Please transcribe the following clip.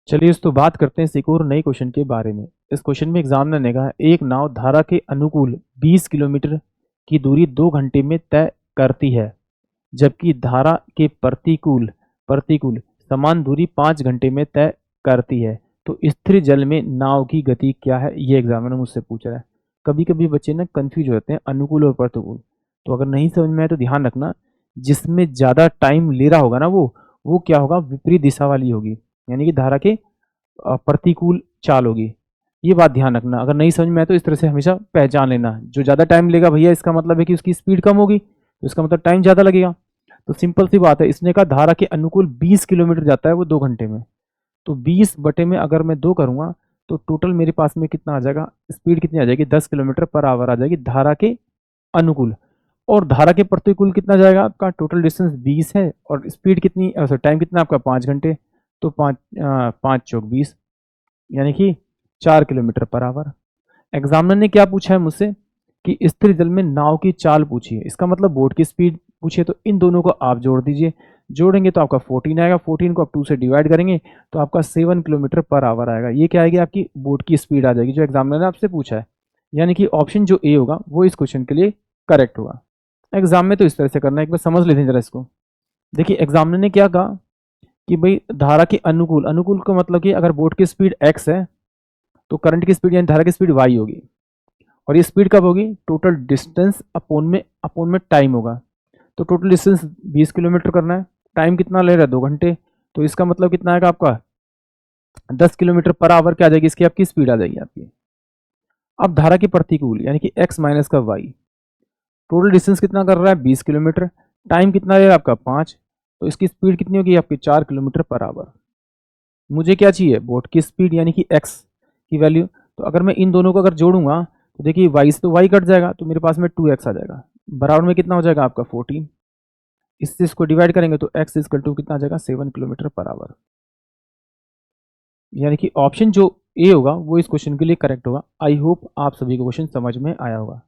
चलिए इस तो बात करते हैं एक और नए क्वेश्चन के बारे में। इस क्वेश्चन में एग्जामिनर ने कहा एक नाव धारा के अनुकूल 20 किलोमीटर की दूरी 2 घंटे में तय करती है, जबकि धारा के प्रतिकूल प्रतिकूल समान दूरी 5 घंटे में तय करती है। तो स्थिर जल में नाव की गति क्या है, ये एग्जामिनर मुझसे पूछ रहा है। कभी कभी बच्चे ना कंफ्यूज होते हैं अनुकूल और प्रतिकूल, तो अगर नहीं समझ में आए तो ध्यान रखना, जिसमें ज़्यादा टाइम ले रहा होगा ना वो क्या होगा, विपरीत दिशा वाली होगी, यानी कि धारा के प्रतिकूल चाल होगी। ये बात ध्यान रखना, अगर नहीं समझ में आए तो इस तरह से हमेशा पहचान लेना। जो ज़्यादा टाइम लेगा भैया, इसका मतलब है कि उसकी स्पीड कम होगी, तो इसका मतलब टाइम ज़्यादा लगेगा। तो सिंपल सी बात है, इसने कहा धारा के अनुकूल 20 किलोमीटर जाता है वो 2 घंटे में, तो 20 बटे में अगर मैं 2 करूँगा तो टोटल मेरे पास में कितना आ जाएगा, स्पीड कितनी आ जाएगी, 10 किलोमीटर पर आवर आ जाएगी धारा के अनुकूल। और धारा के प्रतिकूल कितना जाएगा, आपका टोटल डिस्टेंस 20 है और स्पीड कितनी, टाइम कितना आपका 5 घंटे, तो 5 5 चौक 20, यानी कि 4 किलोमीटर पर आवर। एग्जामिनर ने क्या पूछा है मुझसे कि स्थिर जल में नाव की चाल पूछी है, इसका मतलब बोट की स्पीड पूछिए, तो इन दोनों को आप जोड़ दीजिए। जोड़ेंगे तो आपका 14 आएगा, 14 को आप 2 से डिवाइड करेंगे तो आपका 7 किलोमीटर पर आवर आएगा। ये क्या आएगी, आपकी बोट की स्पीड आ जाएगी जो एग्जामिनर ने आपसे पूछा है। यानी कि ऑप्शन जो ए होगा वो इस क्वेश्चन के लिए करेक्ट होगा। एग्जाम में तो इस तरह से करना है, एक बार समझ लेते हैं जरा इसको। देखिए एग्जामिनर ने क्या कहा कि भाई धारा के अनुकूल, अनुकूल का मतलब कि अगर बोट की स्पीड x है तो करंट की स्पीड यानी धारा की स्पीड y होगी। और ये स्पीड कब होगी, टोटल डिस्टेंस अपोन में टाइम होगा। तो टोटल डिस्टेंस 20 किलोमीटर करना है, टाइम कितना ले रहा है 2 घंटे, तो इसका मतलब कितना आएगा आपका 10 किलोमीटर पर आवर क्या आ जाएगी, इसकी आपकी स्पीड आ जाएगी आपकी। अब धारा के प्रतिकूल यानी कि x माइनस का y, टोटल डिस्टेंस कितना कर रहा है 20 किलोमीटर, टाइम कितना रहेगा आपका 5, तो इसकी स्पीड कितनी होगी आपकी 4 किलोमीटर पर आवर। मुझे क्या चाहिए, बोट की स्पीड यानी कि x की वैल्यू। तो अगर मैं इन दोनों को अगर जोड़ूंगा तो देखिए y से तो y कट जाएगा, तो मेरे पास में 2x आ जाएगा, बराबर में कितना हो जाएगा आपका 14। इससे इसको डिवाइड करेंगे तो x इक्वल टू कितना आ जाएगा 7 किलोमीटर पर आवर। यानी कि ऑप्शन जो ए होगा वो इस क्वेश्चन के लिए करेक्ट होगा। आई होप आप सभी को क्वेश्चन समझ में आया होगा।